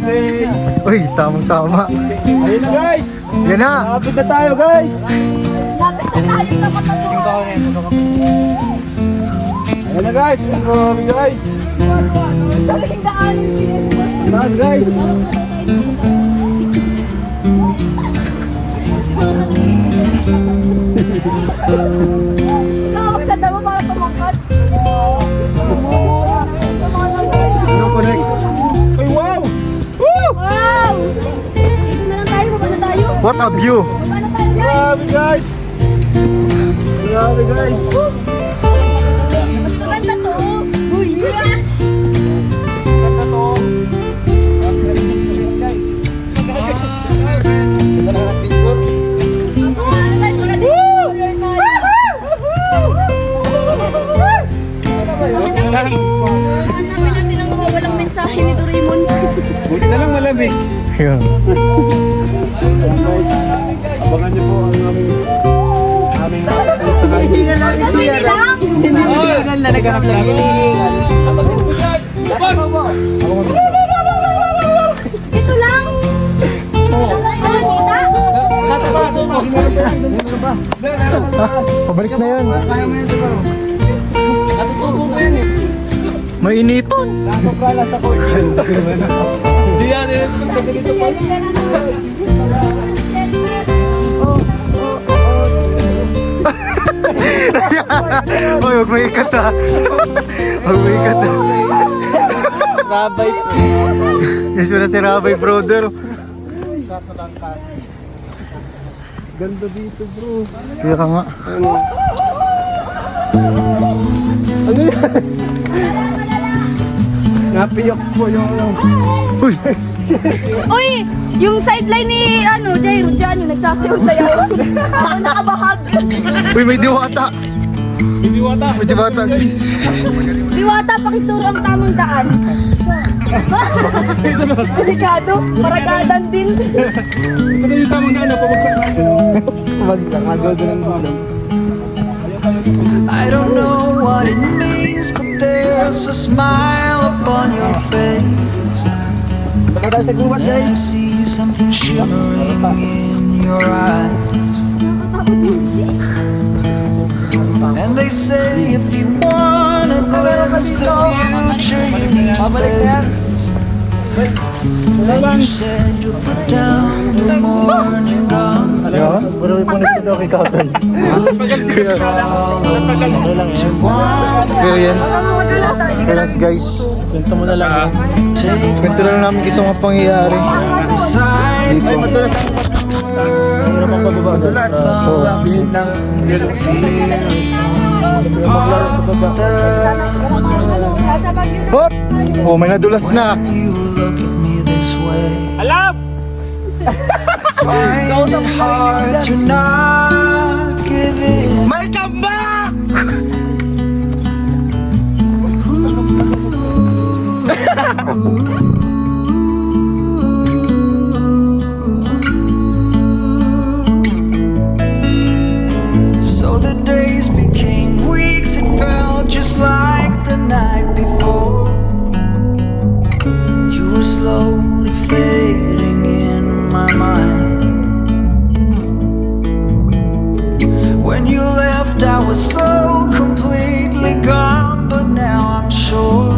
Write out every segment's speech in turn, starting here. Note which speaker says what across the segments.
Speaker 1: birthday!
Speaker 2: Uy, tamang-tama.
Speaker 1: Ayun na guys!
Speaker 2: Yan na.
Speaker 1: Malapit na tayo guys!
Speaker 3: Lapit na tayo sa matatuwa.
Speaker 1: Ayun na guys! Grabe guys!
Speaker 3: Sa lindaanin siya.
Speaker 1: Taas guys!
Speaker 3: Tawag sa damo para tumangkat.
Speaker 1: Ano connect? Ay wow! Woo!
Speaker 3: Wow! Dito na lang tayo, baba na tayo.
Speaker 2: What a view.
Speaker 3: Baba na tayo guys.
Speaker 1: Grabe guys! Grabe guys!
Speaker 3: Mas maganda to. Uy!
Speaker 1: Ganda to! Ganda na ang picture.
Speaker 3: Hanapin natin ang mawawalang mensahe ni Doraemon.
Speaker 1: Buti na lang malamig.
Speaker 2: Yun.
Speaker 1: Ayan guys, abangan niyo po ang aming
Speaker 3: Kasi lang.
Speaker 4: Hindi mo signal na naghanap lang
Speaker 3: Ito lang.
Speaker 2: Pabalik na yan.
Speaker 4: Natutubo ko yan eh.
Speaker 2: May initon.
Speaker 4: Nasoprala sa court. Hindi yan eh. Ganito pa.
Speaker 2: Uy, huwag may ikat ha. Huwag may ikat ha.
Speaker 4: Rabay po.
Speaker 2: Yes, wala si Rabay, brother.
Speaker 1: ganda dito bro.
Speaker 2: Kaya ka nga.
Speaker 1: Ano yan? Napiyok po yung
Speaker 2: Uy,
Speaker 3: Uy! Yung sideline ni Jairo dyan, yung nagsasayaw-sayaw. Ako nakabahag.
Speaker 2: uy, may diwata. May diwata.
Speaker 3: Diwata, pakituro ang tamang daan. Delikado, maragadan din.
Speaker 1: Ito yung tamang na pabagsak natin. Pabagsak, doon ang mga
Speaker 5: I don't know what it means, but there's a smile upon your face. And I see something shimmering in your eyes. And they say if you want to glimpse the future, you need space. And you said you put down the morning gun.
Speaker 2: Pero may punit ito kay Kakay. Experience. Experience guys. Kwento mo na lang yan. Kwento na lang namin gusto mga pangyayari. Dito. Ano pang pababa doon? Oo. Hop! Oh, may nadulas na.
Speaker 5: You look at me this way.
Speaker 1: Alam!
Speaker 5: Find it hard to not give in.
Speaker 1: May comeback!
Speaker 5: So the days became weeks, it felt just like the night before. You were slowly fading in my mind. When you left, I was so completely gone, but now I'm sure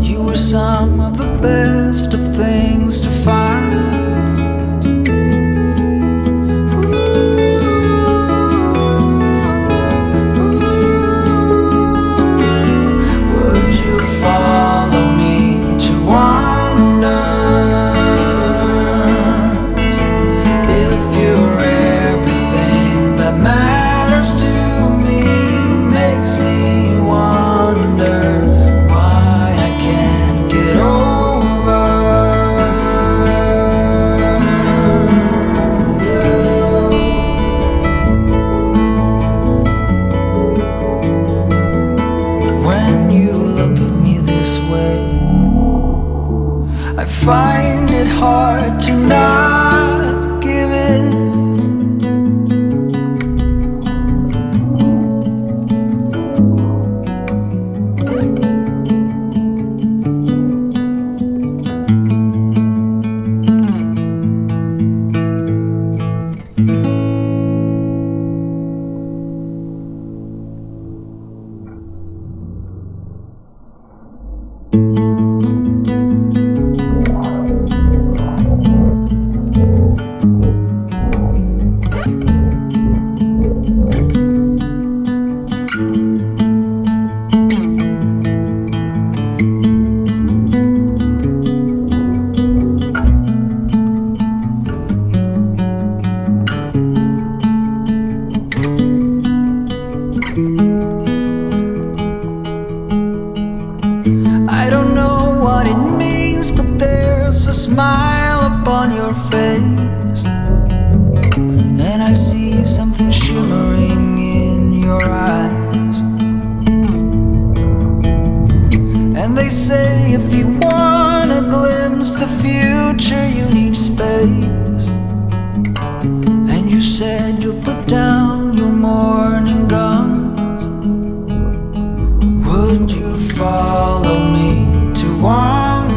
Speaker 5: you were some of the best of things to find. Would you follow me to wonders? If you're everything that matters to me, makes me wonder why I can't get over you. When you look at me this way, I find it hard to not give in. smile upon your face, and I see something shimmering in your eyes. And they say if you want to glimpse the future, you need space. And you said you'll put down your morning guns. Would you follow me to wonders?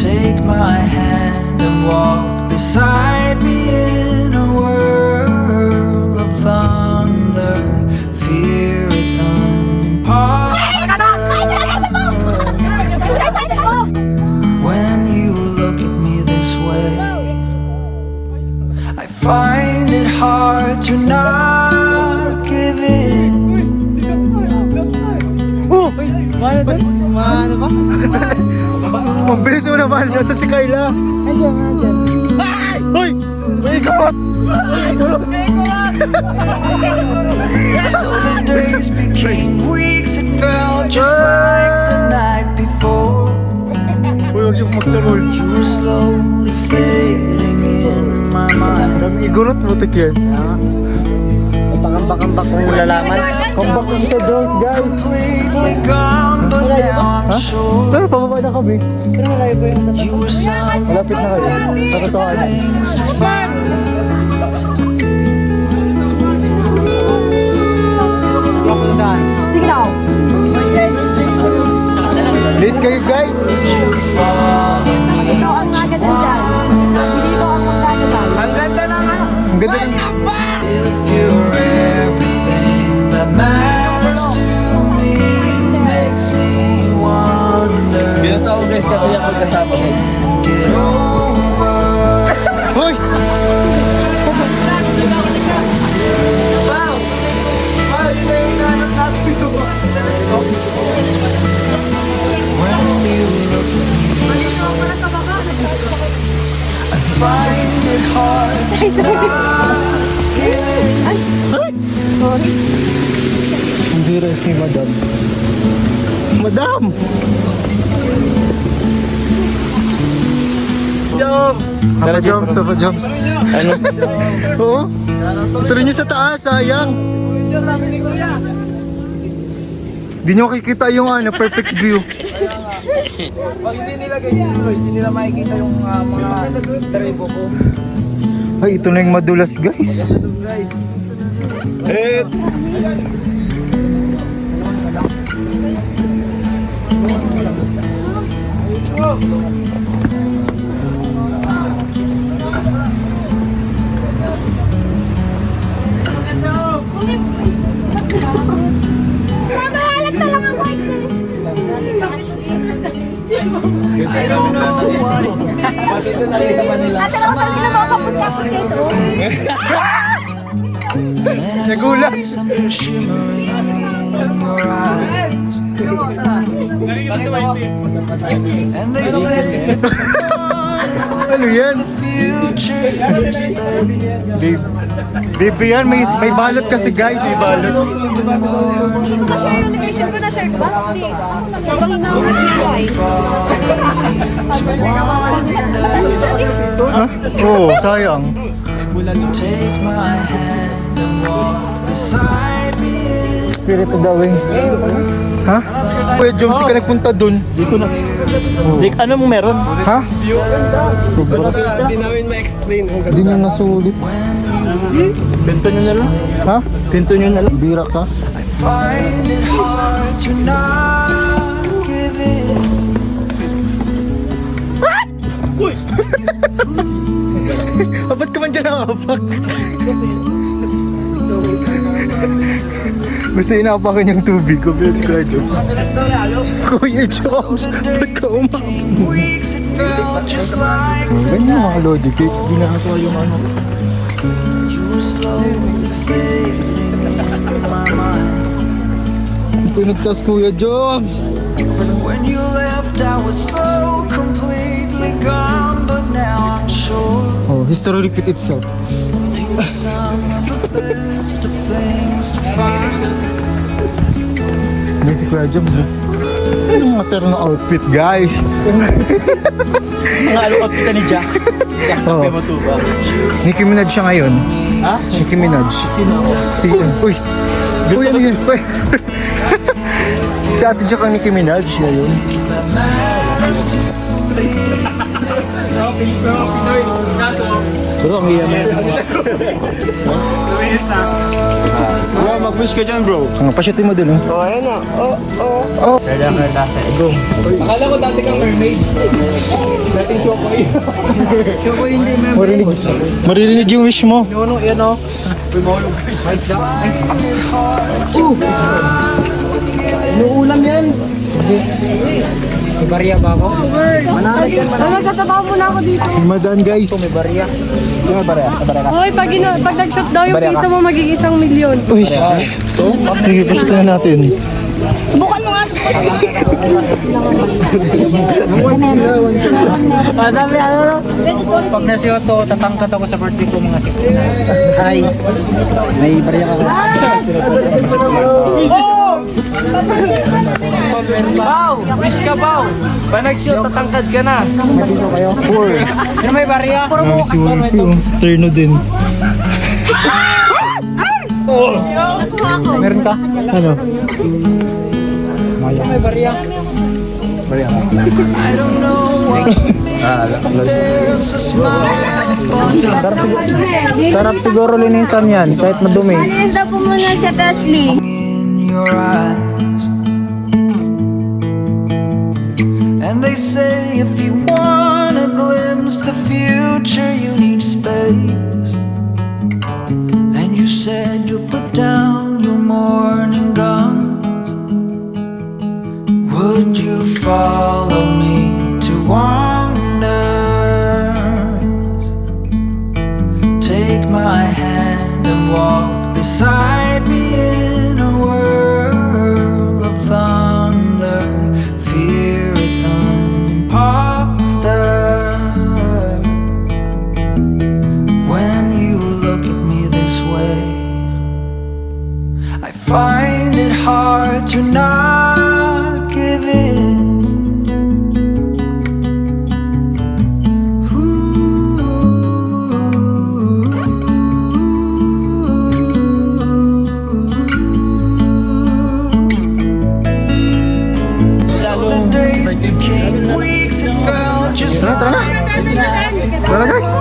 Speaker 5: Take my hand and walk beside me in a world of thunder. Fear is when you look at me this way, I find it hard to not give in.
Speaker 2: Mabilis mo naman, nasa si Kayla. Hoy! May ikot!
Speaker 5: So the days became weeks, it felt just like the night before.
Speaker 2: Uy, huwag siyang magtarol.
Speaker 5: You were slowly fading in my mind.
Speaker 2: Daming igurot, butik yan.
Speaker 1: Pakambak ng lalaman.
Speaker 2: Comeback lang sa Jones, guys.
Speaker 5: Completely gone, but now I'm sure
Speaker 2: Pero pababa na kami.
Speaker 5: you were something
Speaker 2: Malapit na kayo. Sa totoo.
Speaker 5: things to find.
Speaker 3: Sige daw.
Speaker 2: Late kayo, guys.
Speaker 3: Ikaw ang naganda dyan. Hindi ko ang magkagagal.
Speaker 1: Ang ganda ng ano.
Speaker 2: Ang ganda rin.
Speaker 5: If you're everything that matters to me, makes me wonder.
Speaker 1: Binataw guys kasi yung magkasama guys.
Speaker 5: Get over.
Speaker 2: Hoy!
Speaker 1: Wow! Wow, yun na yung nanong natin.
Speaker 5: When you look at me, I find it hard to not give in.
Speaker 2: Hindi rin si Madam. Madam! Tara, Joms. Tara, Joms. Ano? Oo? Tuloy niyo sa taas, sayang. Hindi nyo kikita yung perfect view.
Speaker 1: Pag hindi nila guys, hindi nila makikita yung mga tribo ko.
Speaker 2: Ay, ito na yung madulas, guys.
Speaker 1: Guys. Eh,
Speaker 3: Mamahalag na lang ang mic.
Speaker 5: I don't know what it means,
Speaker 1: dito nakita pa nila.
Speaker 3: Ate Rosa, hindi na makakapagkapag dito.
Speaker 5: and I
Speaker 2: Nagulat.
Speaker 5: see something shimmering in your eyes. And they say
Speaker 2: Ano yan?
Speaker 5: the future you need space.
Speaker 2: Baby yan, may balot kasi, guys. May balot.
Speaker 3: Reunification ko na shirt ba? Hindi. Sobrang inawit niya ay.
Speaker 2: Oo, sayang.
Speaker 5: Take my hand and walk beside me.
Speaker 2: Spirito daw eh. Ha? Kuya Joms, di ka nagpunta dun.
Speaker 1: Dito na. Ano mo meron?
Speaker 2: Ha?
Speaker 1: Hindi namin ma-explain kung
Speaker 2: Hindi nyo nasulit.
Speaker 1: Bento nyo na lang.
Speaker 2: Ha?
Speaker 1: Bento nyo na lang.
Speaker 2: Bira ka?
Speaker 5: Find it hard to not give in.
Speaker 2: Ba't ka man dyan nakapak? Gusto inapakan yung tubig ko. Pero si Kuya Joms. Kuya Joms, ba't ka umapak?
Speaker 5: Weeks it felt just like the
Speaker 2: Ganyan yung mga Lodi Cakes. Ginagawa yung ano.
Speaker 5: you were slowly fading in my mind.
Speaker 2: Pinagtas Kuya Joms.
Speaker 5: When you left, I was so completely gone, but now I'm sure
Speaker 2: Oh, history repeat itself.
Speaker 5: you were some of the best of things to find.
Speaker 2: Hindi si Kuya Joms. Anong mater na outfit, guys?
Speaker 1: Mga ano outfit ni Jack. Jack
Speaker 2: Oo.
Speaker 1: na matuba.
Speaker 2: Nicki Minaj siya ngayon.
Speaker 1: Ha?
Speaker 2: Nicki Minaj.
Speaker 1: Sino ako?
Speaker 2: Si... Uy! Uy, ano yun? Uy! Si Ate Jack ang Nicki Minaj ngayon.
Speaker 1: Bro, ang hiya mo. Bro, mag-wish ka dyan, bro.
Speaker 2: Ang pasyutin mo dun, oh.
Speaker 1: Kailangan natin. Gum.
Speaker 4: Akala ko dati kang mermaid. Dating chokoy.
Speaker 2: Maririnig yung wish mo.
Speaker 1: Ano, yan o.
Speaker 4: Inuulam yan. May barya ba ako?
Speaker 3: Nagkatabaho muna ako dito.
Speaker 2: Madaan, guys.
Speaker 1: May barya. Di ba barya? Barya ka?
Speaker 3: Hoy, pag nag-shot daw yung piso mo, magiging 1,000,000.
Speaker 2: Uy! Sige, pasyutin na natin.
Speaker 3: Subukan mo nga.
Speaker 1: Sabi ano? Pag nasiyoto, tatangkat ako sa birthday ko mga 16 na. Hi. May barya ka. Bao! Wish ka, Bao! Pag nag-shoot, tatangkad ka na.
Speaker 2: Four.
Speaker 1: Ano may barya?
Speaker 2: Si Wolfie, oh. Terno din.
Speaker 1: Meron ka?
Speaker 2: Ano?
Speaker 1: May barya.
Speaker 5: I don't know what it means, but there's a smile upon
Speaker 2: Sarap siguro linisan yan, kahit madumi.
Speaker 3: Malinda po muna si Ashley.
Speaker 5: in your eyes. And they say if you want to glimpse the future, you need space. And you said you'll put down your morning guns. Would you follow me to wonders? Take my hand and walk beside me in a world of thunder. Fear is an imposter. When you look at me this way, I find it hard to not give in. So the days became weeks, it felt just like
Speaker 2: Tara, guys!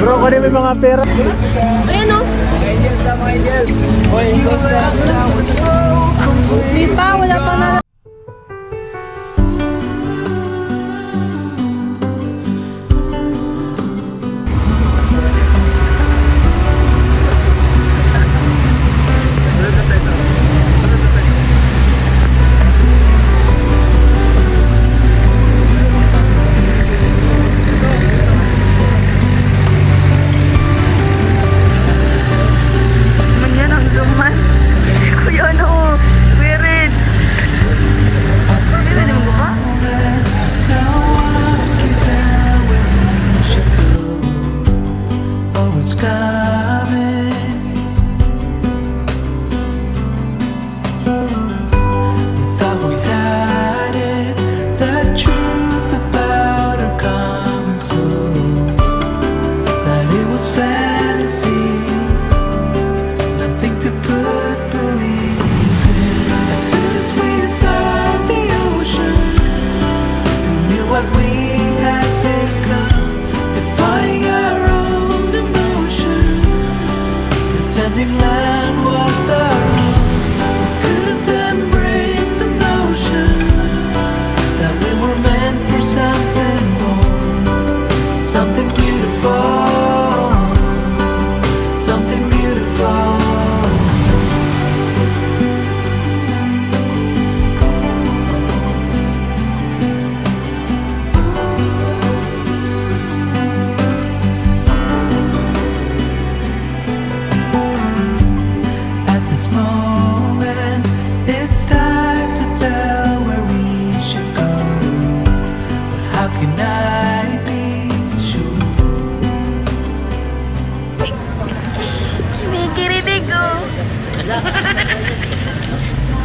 Speaker 2: Bro, kung may mga pera.
Speaker 3: Ayan o.
Speaker 5: you left, I was so complete.
Speaker 3: Di pa, wala pa na. Manyan ang luman. Si Kuya ano, weird. Sino naman ko pa?
Speaker 5: Now I can tell where we should go. Oh, it's coming. We thought we had it, that truth about our common soul, that it was fantasy, nothing to put belief in. As soon as we saw the ocean, we knew what we had become, defying our own emotion, pretending land was our own. We couldn't embrace the notion that we were meant for something more, something beautiful, something beautiful.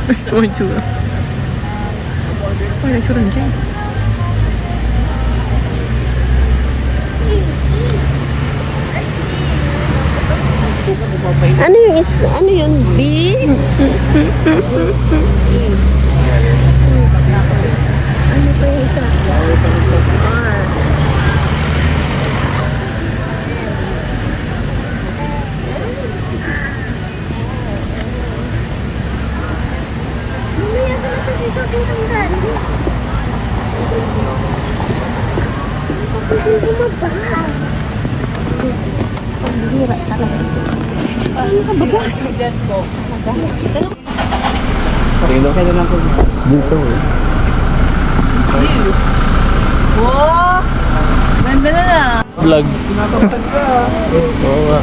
Speaker 6: Ito ang tsura. Ay, tsura niya.
Speaker 3: Ano yun? B? Ano pa yung isa? R. Mamaya ka na sa dito tinanggal. Pambira talaga. Ano ka ba?
Speaker 2: Dito eh.
Speaker 3: Wow! Ganda na na.
Speaker 2: Vlog. Oo nga.